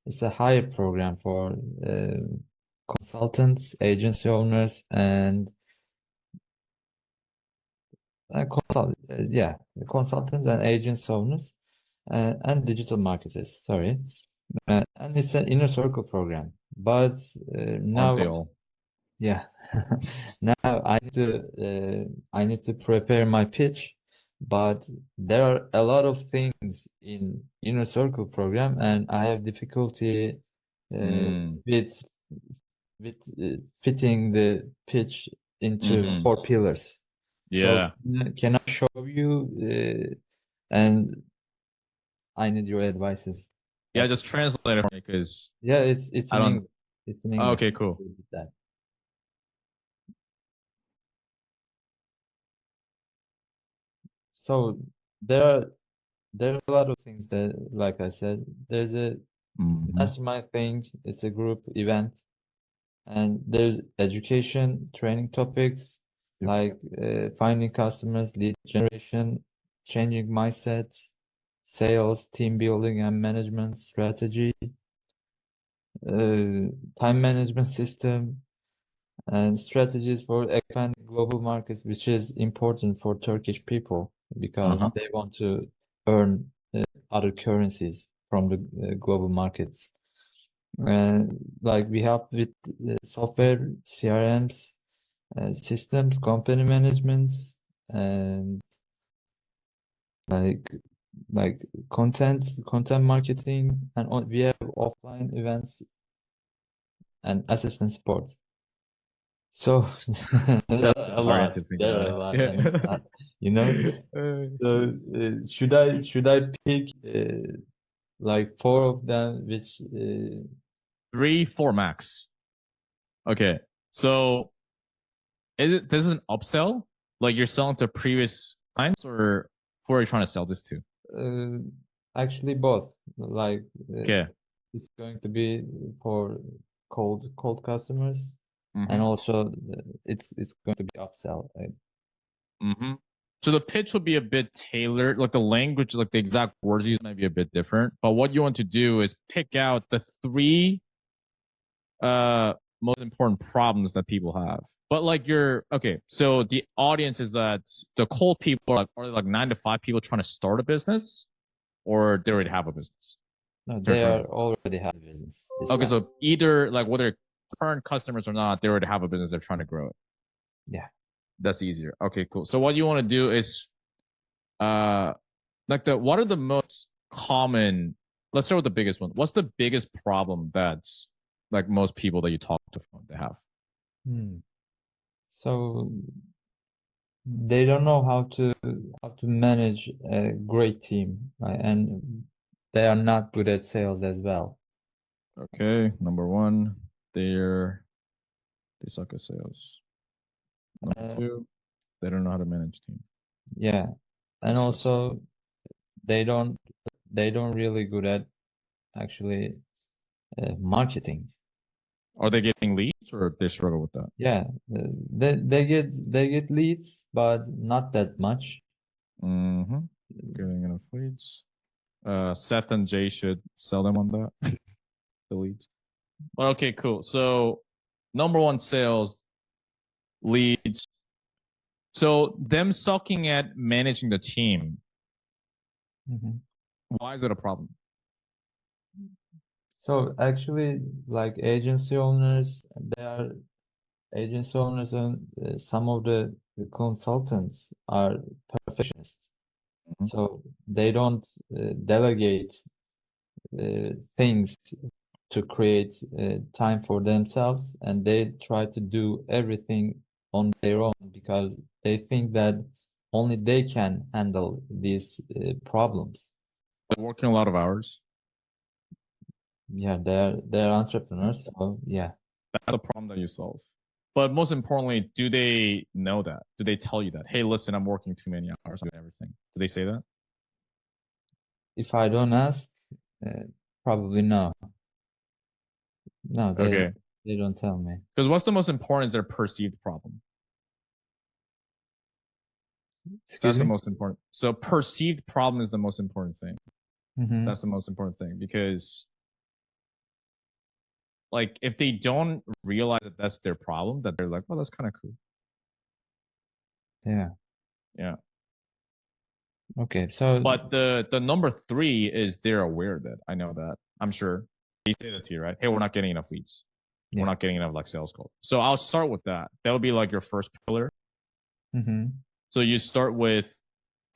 it's a higher program for consultants, agency owners, and consultants and agency owners and digital marketers. Sorry, and it's an inner circle program. But Aren't now, they all? yeah, now I need to prepare my pitch. But there are a lot of things in inner circle program, and I have difficulty Mm. with fitting the pitch into Mm-hmm. 4 pillars. So Yeah. can I show you? And I need your advices. Yeah, Like, just translate it for me because yeah, it's I in don't. English. It's in Oh, English. okay, cool. That. So there are there are a lot of things that, like I said, there's a Mm-hmm. mastermind thing. It's a group event, and there's education, training topics Yep. like finding customers, lead generation, changing mindsets, sales, team building and management strategy, time management system, and strategies for expanding global markets, which is important for Turkish people because Uh-huh. they want to earn other currencies from the global markets. And like we help with software, CRMs, systems, company management, and like like content marketing, and we have offline events and assistant support. So there That's are a a very lot. interesting There are guy. a lot, and Yeah. you know. So should I pick like 4 of them, which 3, 4 max. Okay. So is it this is an upsell? Like you're selling to previous clients or who are you trying to sell this to? uh, actually both. Like Okay. it's going to be for cold customers, and Mm-hmm. also it's going to be upsell. Mm-hmm. So the pitch will be a bit tailored, like the language, like the exact words used might be a bit different. But what you want to do is pick out the 3 most important problems that people have. But like you're okay, so the audience is that the cold people are they like 9 to 5 people trying to start a business or they already have a business? No, They're they trying are to already have business this okay, time. so either like whether current customers or not, they already have a business, they're trying to grow it. Yeah. That's easier. Okay, cool. So what you want to do is uh like the what are the most common let's start with the biggest one. What's the biggest problem that's like most people that you talk to they have? Hmm. So they don't know how to manage a great team, right? And they are not good at sales as well. Okay, number one, they're they suck at sales. Number Uh, two, they don't know how to manage team. yeah, and That sucks. also they don't they don't really good at actually marketing. Are they getting leads or they struggle with that? Yeah, they get leads, but not that much. Mm-hmm. Getting enough leads. Seth and Jay should sell them on that. The leads. But okay, cool. So number one, sales leads. So them sucking at managing the team. Mhm. Why is it a problem? So actually, like agency owners, they are agency owners, and some of the consultants are perfectionists. Mhm. So they don't delegate things to create time for themselves, and they try to do everything on their own because they think that only they can handle these problems. They're working a lot of hours. Yeah, they're entrepreneurs, so yeah. That's a problem that you solve. But most importantly, do they know that? Do they tell you that? Hey, listen, I'm working too many hours on everything. Do they say that? If I don't ask, uh, probably no. No, Okay. they don't tell me. Because what's the most important is their perceived problem. Excuse That's the me? most important. So perceived problem is the most important thing. Mm-hmm. That's the most important thing because like if they don't realize that that's their problem, that they're like, well, that's kind of cool. Yeah. Yeah. Okay. So But the number three is they're aware of that. I know that. I'm sure they say that to you, right? Hey, we're not getting enough leads. We're yeah. not getting enough like sales calls. So I'll start with that. That'll be like your first pillar. Mm-hmm. So you start with,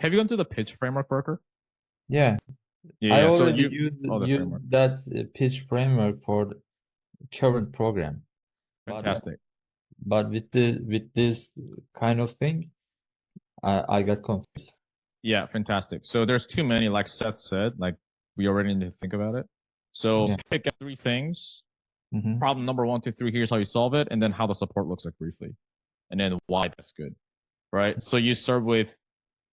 have you gone through the pitch framework, Parker? Yeah. Yeah, I yeah. So already you, oh, the used framework. that pitch framework for the current program, but Fantastic. with this kind of thing, I got confused. Yeah, fantastic. So there's too many, like Seth said, like we already need to think about it. So Yeah. pick up three things. Mm-hmm. Problem number 1, 2, 3, here's how you solve it, and then how the support looks like briefly, and then why that's good, right? So you start with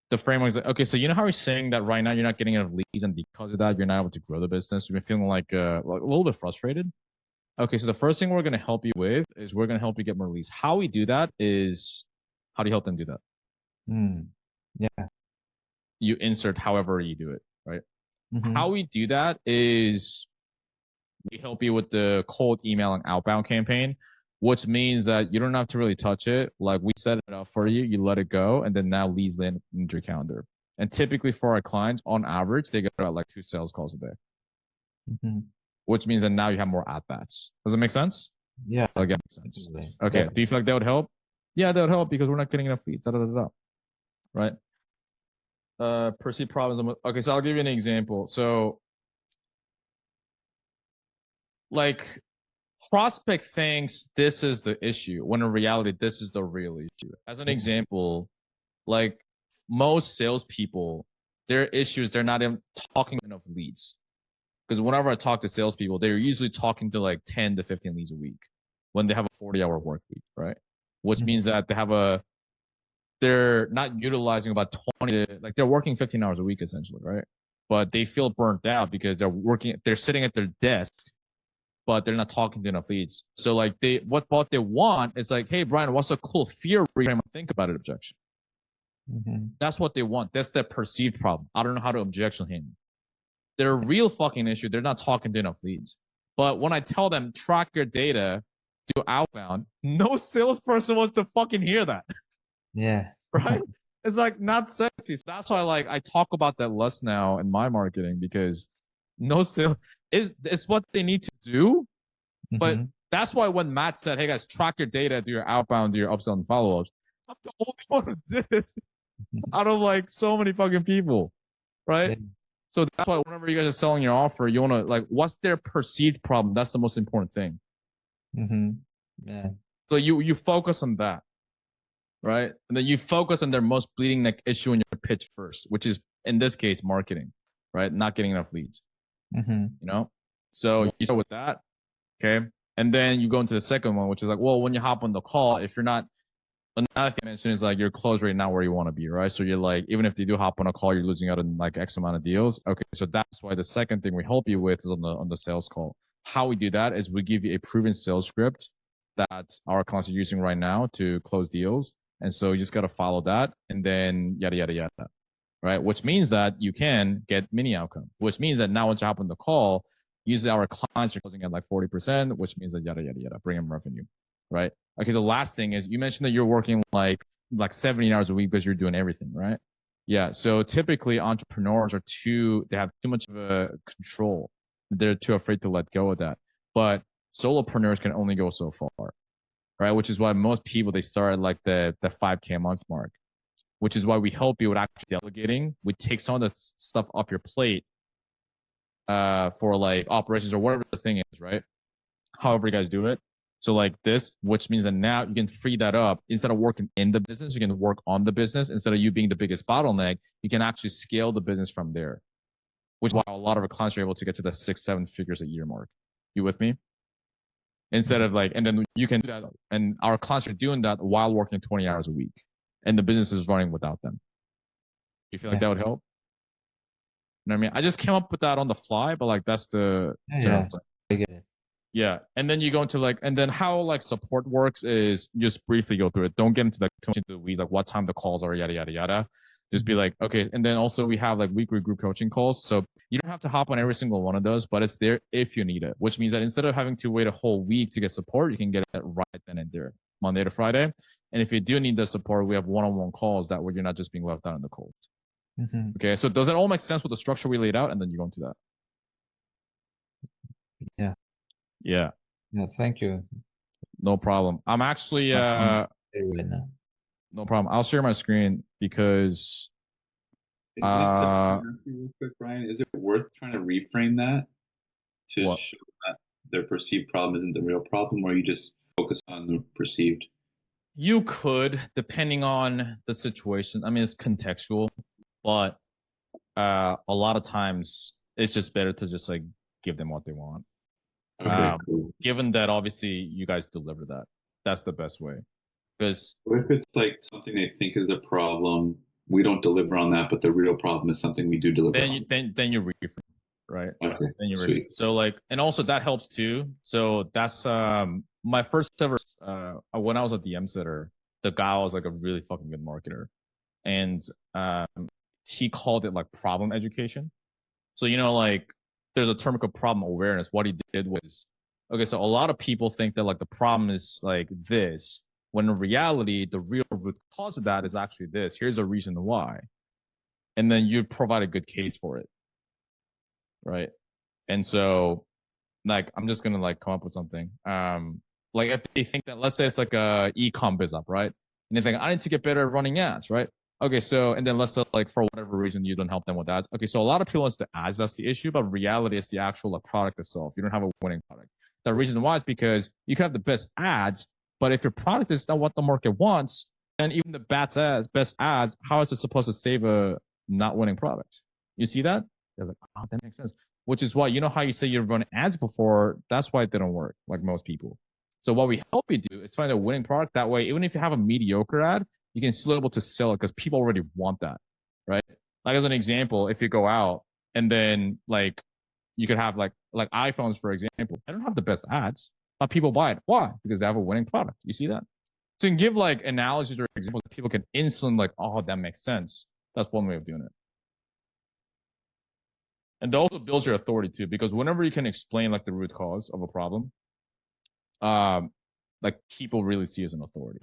the framework is like, okay, so you know how you're saying that right now you're not getting enough leads, and because of that, you're not able to grow the business. You've been feeling like a little bit frustrated. Okay, so the first thing we're going to help you with is we're going to help you get more leads. How we do that is, how do you help them do that? Yeah. You insert however you do it, right? Mm-hmm. How we do that is we help you with the cold email and outbound campaign, which means that you don't have to really touch it. Like we set it up for you, you let it go, and then now leads land into your calendar. And typically for our clients, on average, they get about like 2 sales calls a day, Mm-hmm. which means that now you have more at bats. Does it make sense? Yeah. Like, that makes sense. Definitely. Okay. Definitely. Do you feel like that would help? Yeah, that would help because we're not getting enough leads. Da, da, da, da. Right. Perceived problems. Okay, so I'll give you an example. So, like, prospect thinks this is the issue when in reality this is the real issue. As an example, like most salespeople, their issues they're not even talking enough leads. Because whenever I talk to salespeople, they're usually talking to like 10 to 15 leads a week when they have a 40-hour work week, right? Which means that they're not utilizing about 20 to, like they're working 15 hours a week essentially, right? But they feel burnt out because they're sitting at their desk but they're not talking to enough leads. So like what they want is like, hey Brian, what's a cool fear reframe and think about it objection? Mm-hmm. That's what they want. That's their perceived problem. I don't know how to objection handle. Their real fucking issue, they're not talking to enough leads. But when I tell them track your data, do outbound, no salesperson wants to fucking hear that. Yeah. Right? It's like not sexy. So that's why like I talk about that less now in my marketing because no sale is it's what they need to do. But Mm-hmm. that's why when Matt said, hey guys, track your data, do your outbound, do your upsell and follow-ups, I'm the only one who did it out of like so many fucking people. Right? Yeah. So that's why whenever you guys are selling your offer, you want to like, what's their perceived problem? That's the most important thing. Mm-hmm. Yeah. So you focus on that, right? And then you focus on their most bleeding neck issue in your pitch first, which is in this case marketing, right? Not getting enough leads. Mm-hmm. You know? So you start with that, okay? And then you go into the second one, which is like, well, when you hop on the call, if you're not, another thing I mentioned is like your close rate not where you want to be, right? So you're like, even if they do hop on a call, you're losing out on like X amount of deals. Okay, so that's why the second thing we help you with is on the sales call. How we do that is we give you a proven sales script that our clients are using right now to close deals. And so you just got to follow that and then yada, yada, yada, right? Which means that you can get mini outcome, which means that now once you hop on the call, usually our clients are closing at like 40%, which means that yada, yada, yada, bring them revenue, right? Okay, the last thing is you mentioned that you're working like 70 hours a week because you're doing everything, right? Yeah. So typically entrepreneurs they have too much of a control. They're too afraid to let go of that. But solopreneurs can only go so far, right? Which is why most people they start at like the 5K a month mark, which is why we help you with actually delegating. We take some of the stuff off your plate for like operations or whatever the thing is, right? However you guys do it. So like this, which means that now you can free that up instead of working in the business, you can work on the business instead of you being the biggest bottleneck. You can actually scale the business from there, which is why a lot of our clients are able to get to the 6, 7 figures a year mark. You with me? Instead of like, and then you can do that, and our clients are doing that while working 20 hours a week, and the business is running without them. You feel like Yeah. that would help? You know what I mean? I just came up with that on the fly, but like that's the general Yeah. I get it. Yeah, and then you go into like, and then how like support works is just briefly go through it. Don't get into like too much into the weeds, like what time the calls are, yada yada yada. Just be like, okay. And then also we have like weekly group coaching calls. So You don't have to hop on every single one of those, but it's there if you need it, which means that instead of having to wait a whole week to get support, you can get it right then and there, Monday to Friday. And if you do need the support, we have one-on-one calls that way you're not just being left out in the cold. Mm-hmm. Okay, so does that all make sense with the structure we laid out? And then you go into that. Yeah. Yeah. Yeah. Thank you. No problem. I'm actually Right now. no problem. I'll share my screen because Can I ask you real quick, Brian? Is it worth trying to reframe that to what? show that their perceived problem isn't the real problem, or you just focus on the perceived? You could, depending on the situation. I mean, it's contextual, but a lot of times it's just better to just like give them what they want. Okay, cool. Given that obviously you guys deliver that, that's the best way. Because what if it's like something they think is a problem, we don't deliver on that, but the real problem is something we do deliver then on? then you reframe, right? Okay, then you sweet. So like, and also that helps too. So that's my first ever when I was a DM sitter, the guy was like a really fucking good marketer, and he called it like problem education. So like there's a term called problem awareness. What he did was, okay, so a lot of people think that like the problem is like this, when in reality the real root cause of that is actually this. Here's a reason why, and then you provide a good case for it, right? And so like I'm just gonna like come up with something. Like if they think that, let's say it's like a e-com biz up, right? And they think I need to get better at running ads, right? Okay, so and then let's say like for whatever reason you don't help them with ads. Okay, so a lot of people it's the ads that's the issue, but reality is the actual like product itself. You don't have a winning product. The reason why is because you can have the best ads, but if your product is not what the market wants, then even the best ads, how is it supposed to save a not winning product? You see that? They're like, oh, that makes sense. Which is why, you know how you say you've run ads before, that's why it didn't work, like most people. So what we help you do is find a winning product. That way, even if you have a mediocre ad, you can still able to sell it because people already want that, right? Like as an example, if you go out and then like you could have like iPhones, for example, they don't have the best ads, but people buy it. Why? Because they have a winning product. You see that? So you can give like analogies or examples that people can instantly like, oh, that makes sense. That's one way of doing it. And that also builds your authority too, because whenever you can explain like the root cause of a problem, like people really see you as an authority.